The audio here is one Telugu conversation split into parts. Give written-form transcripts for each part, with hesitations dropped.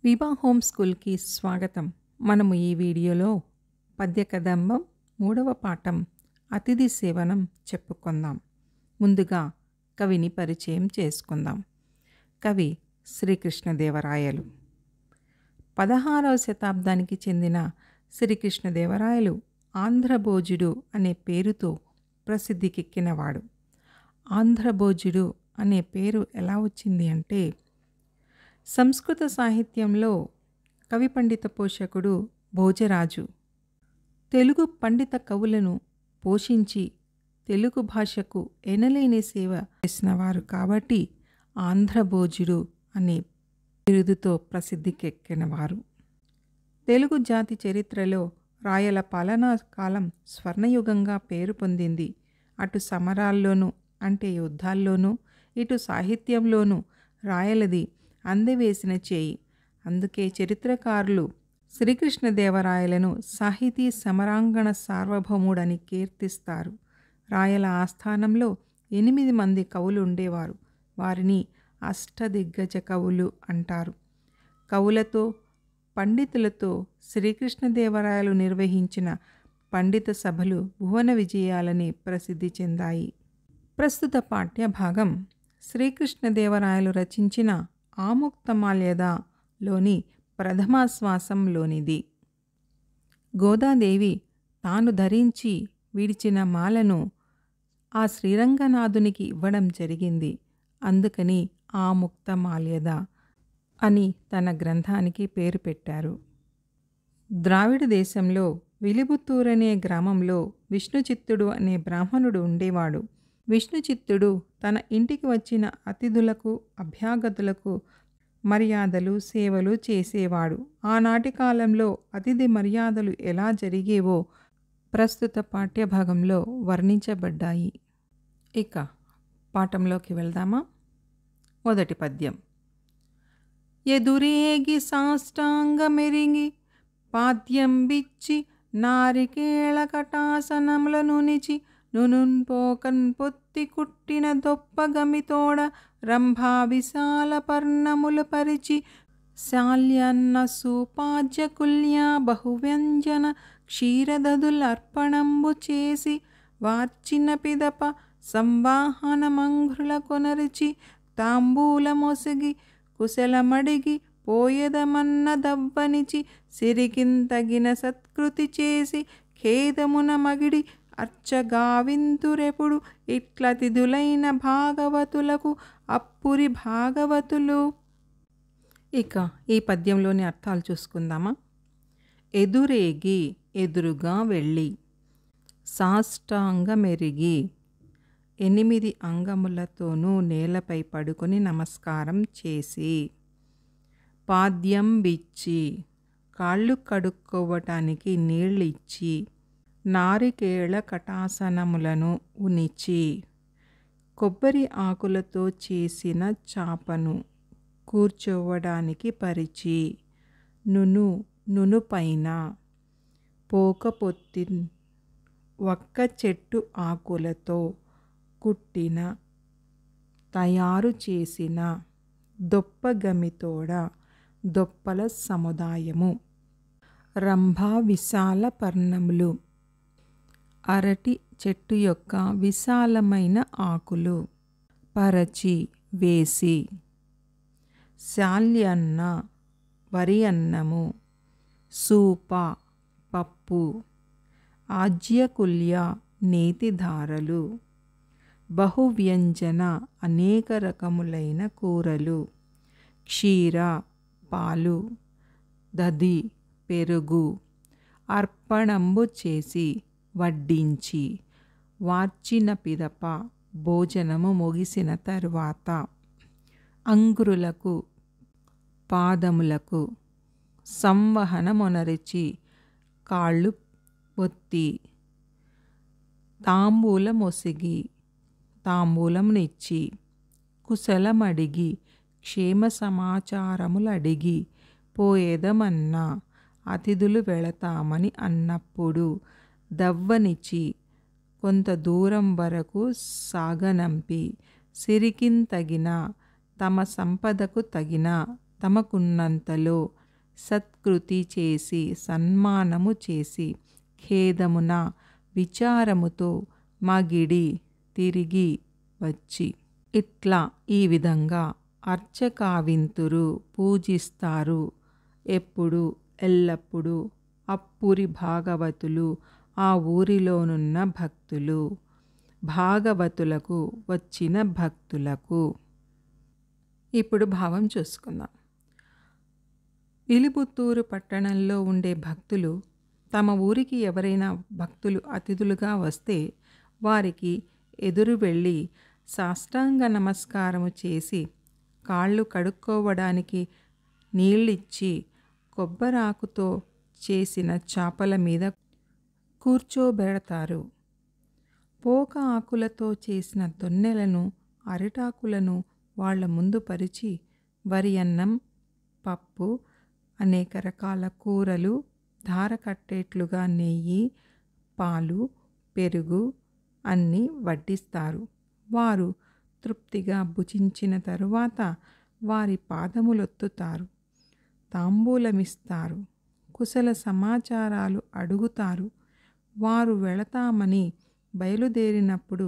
విభా హోమ్ స్కూల్కి స్వాగతం. మనము ఈ వీడియోలో పద్య కదంబం 3వ పాఠం అతిథి సేవనం చెప్పుకుందాం. ముందుగా కవిని పరిచయం చేసుకుందాం. కవి శ్రీకృష్ణదేవరాయలు. 16వ శతాబ్దానికి చెందిన శ్రీకృష్ణదేవరాయలు ఆంధ్రభోజుడు అనే పేరుతో ప్రసిద్ధికెక్కినవాడు. ఆంధ్రభోజుడు అనే పేరు ఎలా వచ్చింది అంటే, సంస్కృత సాహిత్యంలో కవి పండిత పోషకుడు భోజరాజు తెలుగు పండిత కవులను పోషించి తెలుగు భాషకు ఎనలేని సేవ చేసినవారు కాబట్టి ఆంధ్రభోజుడు అనే బిరుదుతో ప్రసిద్ధికెక్కినవారు. తెలుగు జాతి చరిత్రలో రాయల పాలనా కాలం స్వర్ణయుగంగా పేరు పొందింది. అటు సమరాల్లోనూ అంటే యుద్ధాల్లోనూ, ఇటు సాహిత్యంలోనూ రాయలది అందవేసిన చేయి. అందుకే చరిత్రకారులు శ్రీకృష్ణదేవరాయలను సాహితీ సమరాంగణ సార్వభౌముడని కీర్తిస్తారు. రాయల ఆస్థానంలో 8 మంది కవులు ఉండేవారు. వారిని అష్టదిగ్గజ కవులు అంటారు. కవులతో పండితులతో శ్రీకృష్ణదేవరాయలు నిర్వహించిన పండిత సభలు భువన విజయాలని ప్రసిద్ధి చెందాయి. ప్రస్తుత పాఠ్యభాగం శ్రీకృష్ణదేవరాయలు రచించిన ఆముక్తమాల్యదలోని ప్రథమాశ్వాసంలోనిది. గోదాదేవి తాను ధరించి విడిచిన మాలను ఆ శ్రీరంగనాథునికి ఇవ్వడం జరిగింది. అందుకని ఆముక్తమాల్యద అని తన గ్రంథానికి పేరు పెట్టారు. ద్రావిడ దేశంలో విలిబుత్తూరనే గ్రామంలో విష్ణుచిత్తుడు అనే బ్రాహ్మణుడు ఉండేవాడు. విష్ణుచిత్తుడు తన ఇంటికి వచ్చిన అతిథులకు అభ్యాగతులకు మర్యాదలు సేవలు చేసేవాడు. ఆనాటి కాలంలో అతిథి మర్యాదలు ఎలా జరిగేవో ప్రస్తుత పాఠ్యభాగంలో వర్ణించబడ్డాయి. ఇక పాఠంలోకి వెళ్దామా? మొదటి పద్యం. ఎదురేగి సాష్టాంగమెరిగి పాద్యం బిచ్చి నారికేళ కటాసనములను నిచి నునున్ పోకన్ పొత్తి కుట్టిన దొప్పగమితోడ రంభా విశాల పర్ణములు పరిచి శాల్యన్న సూపాజ్య కుల్యా బహువ్యంజన క్షీరదదులర్పణంబు చేసి వార్చిన పిదప సంవాహనమంఘ్రుల కొనరిచి తాంబూలమొసగి కుశలమడిగి పోయదమన్న దవ్వనిచి సిరికింతగిన సత్కృతి చేసి ఖేదమున మగిడి అర్చగావింతురెపుడు ఇట్లతిథులైన భాగవతులకు అప్పురి భాగవతులు. ఇక ఈ పద్యంలోని అర్థాలు చూసుకుందామా? ఎదురేగి ఎదురుగా వెళ్ళి, సాష్టాంగమెరిగి 8 అంగములతోనూ నేలపై పడుకొని నమస్కారం చేసి, పాద్యం బిచ్చి కాళ్ళు కడుక్కోవటానికి నీళ్ళిచ్చి, నారికేళ కటాసనములను ఉనిచి, కొబ్బరి ఆకులతో చేసిన చాపను కూర్చోవడానికి పరిచి, నునుపైన పోకపోత్తి ఒక్క చెట్టు ఆకులతో కుట్టిన తయారు చేసిన దొప్పగమితోడ దొప్పల సముదాయము, రంభా విశాల పర్ణములు అరటి చెట్టు యొక్క విశాలమైన ఆకులు పరచి వేసి, శాల్యన్న వరి అన్నము, సూప పప్పు, ఆజ్యకుల్య నేతి ధారలు, బహువ్యంజన అనేక రకములైన కూరలు, క్షీర పాలు, దధి పెరుగు అర్పణంబు చేసి వడ్డించి, వార్చిన పిదప భోజనము ముగిసిన తరువాత అంగురులకు పాదములకు సంవహనమొనరిచి కాళ్ళు పొత్తి తాంబూలమొసిగి తాంబూలమునిచ్చి, కుశలమడిగి క్షేమ సమాచారములడిగి పోయేదమన్న అతిథులు వెళతామని అన్నప్పుడు దవ్వనిచి కొంత దూరం వరకు సాగనంపి సిరికింతగిన తమ సంపదకు తగిన తమకున్నంతలో సత్కృతి చేసి సన్మానము చేసి ఖేదమున విచారముతో మగిడి తిరిగి వచ్చి ఇట్లా ఈ విధంగా అర్చకావింతురు పూజిస్తారు. ఎప్పుడు ఎల్లప్పుడూ అప్పురి భాగవతులు ఆ ఊరిలోనున్న భక్తులు, భాగవతులకు వచ్చిన భక్తులకు. ఇప్పుడు భావం చూసుకుందాం. విలుపుత్తూరు పట్టణంలో ఉండే భక్తులు తమ ఊరికి ఎవరైనా భక్తులు అతిథులుగా వస్తే వారికి ఎదురు వెళ్ళి సాష్టాంగ నమస్కారము చేసి కాళ్ళు కడుక్కోవడానికి నీళ్ళిచ్చి కొబ్బరాకుతో చేసిన చాపల మీద కూర్చోబెడతారు. పోక ఆకులతో చేసిన దొన్నెలను అరిటాకులను వాళ్ళ ముందు పరిచి వరి అన్నం, పప్పు, అనేక రకాల కూరలు, ధార కట్టేట్లుగా నెయ్యి, పాలు, పెరుగు అన్నీ వడ్డిస్తారు. వారు తృప్తిగా భుజించిన తరువాత వారి పాదములొత్తుతారు, తాంబూలమిస్తారు, కుశల సమాచారాలు అడుగుతారు. వారు వెళతామని బయలుదేరినప్పుడు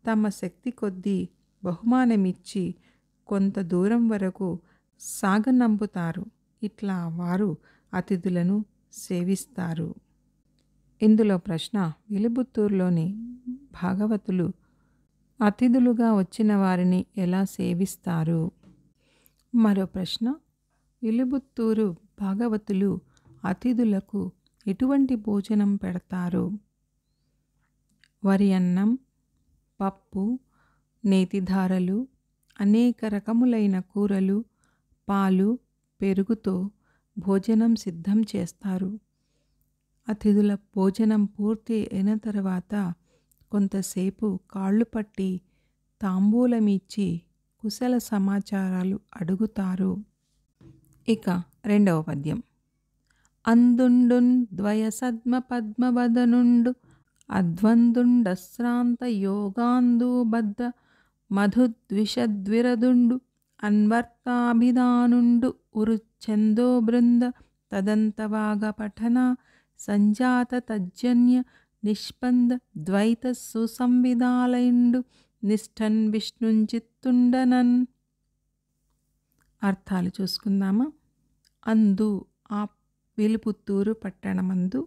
తమ శక్తి కొద్దీ బహుమానమిచ్చి కొంత దూరం వరకు సాగనంపుతారు. ఇట్లా వారు అతిథులను సేవిస్తారు. ఇందులో ప్రశ్న: విలుపుత్తూరులోని భాగవతులు అతిథులుగా వచ్చిన వారిని ఎలా సేవిస్తారు? మరో ప్రశ్న: విలుపుత్తూరు భాగవతులు అతిథులకు ఎటువంటి భోజనం పెడతారు? వరి అన్నం, పప్పు, నేతిధారలు, అనేక రకములైన కూరలు, పాలు, పెరుగుతో భోజనం సిద్ధం చేస్తారు. అతిథుల భోజనం పూర్తి అయిన తర్వాత కొంతసేపు కాళ్ళు పట్టి తాంబూలమిచ్చి కుశల సమాచారాలు అడుగుతారు. ఇక రెండవ పద్యం. అందుండున్ ద్వయసద్మ పద్మవదనుండు అద్వందుండశ్రాంత యోగాందుబద్ధ మధుద్విషద్విరదుండు అన్వర్తాభిధానుండు ఉరుచ్ఛందో బృంద తదంతవాగ పఠన సంజాత తజ్జన్య నిష్పంద ద్వైత సుసంవిధాలయుండు నిష్ఠన్ విష్ణుంచిత్తుండనన్. అర్థాలు చూసుకుందామా. అందు ఆ విలుపుత్తూరు పట్టణమందు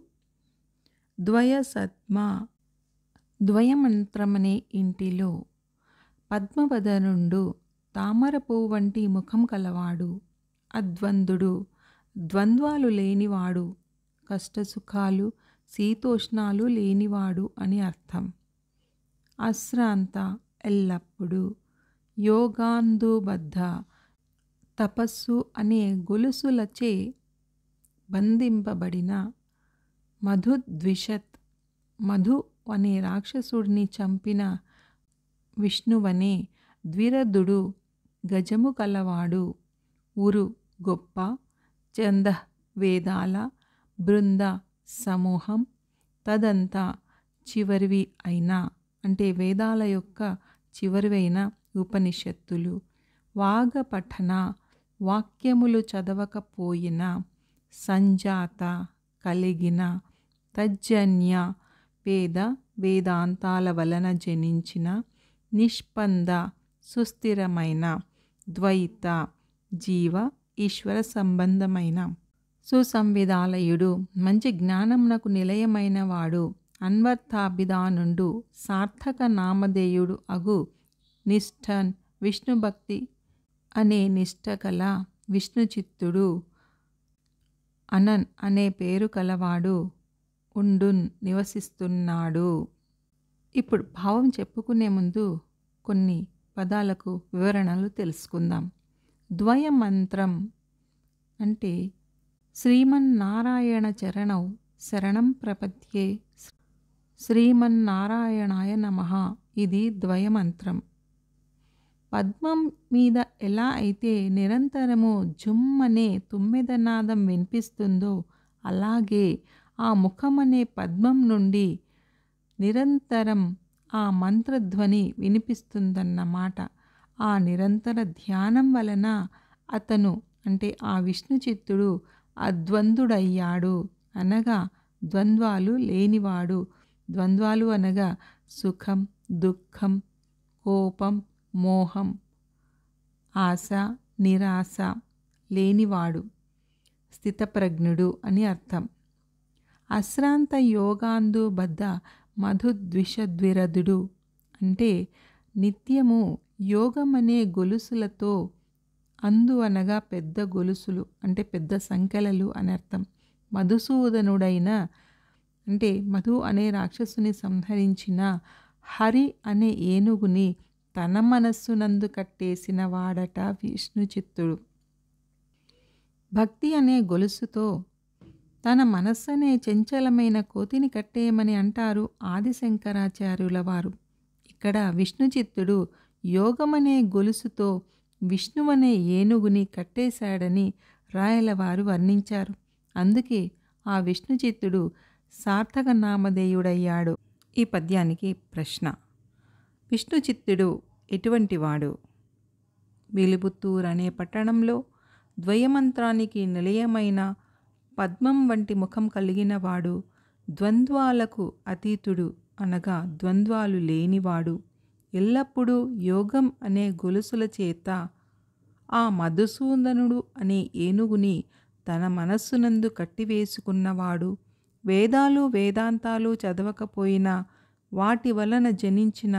ద్వయసద్మ ద్వయమంత్రమనే ఇంటిలో పద్మవదనుండు తామర పువ్వు వంటి ముఖం కలవాడు, అద్వందుడు ద్వంద్వాలు లేనివాడు, కష్టసుఖాలు శీతోష్ణాలు లేనివాడు అని అర్థం. అశ్రాంత ఎల్లప్పుడూ, యోగాందుబద్ధ తపస్సు అనే గొలుసులచే బంధింపబడిన, మధుద్విషత్ మధు అనే రాక్షసుడిని చంపిన విష్ణువనే ద్విరదుడు గజము కలవాడు, ఉరు గొప్ప, చంద వేదాల, బృంద సమూహం, తదంతా చివరివి అయిన అంటే వేదాల యొక్క చివరివైన ఉపనిషత్తులు, వాగపఠన వాక్యములు చదవకపోయిన, సంజాత కలిగిన, తజ్జన్య వేదాంతాల వలన జనించిన, నిష్పంద సుస్థిరమైన, ద్వైత జీవ ఈశ్వర సంబంధమైన, సుసంవిధాలయుడు మంచి జ్ఞానమునకు నిలయమైన వాడు, అన్వర్థాభిధానుండు సార్థక నామధేయుడు అగు, నిష్ఠన్ విష్ణుభక్తి అనే నిష్ఠ కల విష్ణుచిత్తుడు, అనన్ అనే పేరు కలవాడు, ఉండున్ నివసిస్తున్నాడు. ఇప్పుడు భావం చెప్పుకునే ముందు కొన్ని పదాలకు వివరణలు తెలుసుకుందాం. ద్వయమంత్రం అంటే శ్రీమన్నారాయణ చరణౌ శరణం ప్రపద్యే శ్రీమన్నారాయణాయ నమః. ఇది ద్వయమంత్రం. పద్మం మీద ఎలా అయితే నిరంతరము జుమ్మనే తుమ్మెదనాదం వినిపిస్తుందో అలాగే ఆ ముఖమనే పద్మం నుండి నిరంతరం ఆ మంత్రధ్వని వినిపిస్తుందన్నమాట. ఆ నిరంతర ధ్యానం వలన అతను అంటే ఆ విష్ణు చిత్తుడు అద్వంద్వుడయ్యాడు అనగా ద్వంద్వాలు లేనివాడు. ద్వంద్వాలు అనగా సుఖం, దుఃఖం, కోపం, మోహం, ఆశ, నిరాశ లేనివాడు, స్థితప్రజ్ఞుడు అని అర్థం. అశ్రాంత యోగాందు బద్ధ మధుద్విషద్విరదుడు అంటే నిత్యము యోగం అనే గొలుసులతో, అందు అనగా పెద్ద గొలుసులు అంటే పెద్ద సంకెలలు అని అర్థం. మధుసూదనుడైన అంటే మధు అనే రాక్షసుని సంహరించిన హరి అనే ఏనుగుని తన మనస్సునందు కట్టేసిన వాడట విష్ణు చిత్తుడు. భక్తి అనే గొలుసుతో తన మనస్సనే చంచలమైన కోతిని కట్టేయమని అంటారు ఆదిశంకరాచార్యుల వారు. ఇక్కడ విష్ణు చిత్తుడు యోగమనే గొలుసుతో విష్ణువనే ఏనుగుని కట్టేశాడని రాయలవారు వర్ణించారు. అందుకే ఆ విష్ణు చిత్తుడు సార్థక నామధేయుడయ్యాడు. ఈ పద్యానికి ప్రశ్న: విష్ణు చిత్తుడు ఎటువంటివాడు? విలుపుత్తూరు అనే పట్టణంలో ద్వయమంత్రానికి నిలయమైన పద్మం వంటి ముఖం కలిగినవాడు, ద్వంద్వాలకు అతీతుడు అనగా ద్వంద్వాలు లేనివాడు, ఎల్లప్పుడూ యోగం అనే గొలుసుల చేత ఆ మధుసూదనుడు అనే ఏనుగుని తన మనస్సునందు కట్టివేసుకున్నవాడు, వేదాలు వేదాంతాలు చదవకపోయినా వాటి వలన జనించిన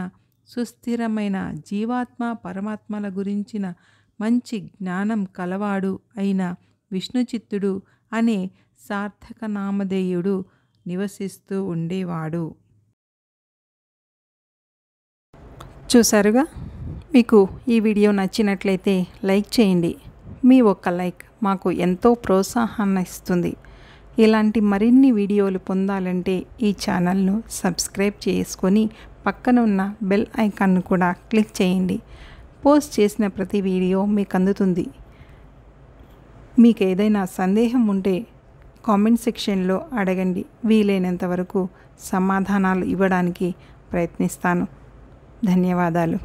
సుస్థిరమైన జీవాత్మ పరమాత్మల గురించిన మంచి జ్ఞానం కలవాడు అయిన విష్ణుచిత్తుడు అనే సార్థక నామధేయుడు నివసిస్తూ ఉండేవాడు. చూసారుగా? మీకు ఈ వీడియో నచ్చినట్లయితే లైక్ చేయండి. మీ ఒక్క లైక్ మాకు ఎంతో ప్రోత్సాహాన్ని ఇస్తుంది. ఇలాంటి మరిన్ని వీడియోలు పొందాలంటే ఈ ఛానల్ను సబ్స్క్రైబ్ చేసుకొని పక్కన ఉన్న బెల్ ఐకాన్ను కూడా క్లిక్ చేయండి. పోస్ట్ చేసిన ప్రతి వీడియో మీకు అందుతుంది. మీకు ఏదైనా సందేహం ఉంటే కామెంట్ సెక్షన్లో అడగండి. వీలైనంత వరకు సమాధానాలు ఇవ్వడానికి ప్రయత్నిస్తాను. ధన్యవాదాలు.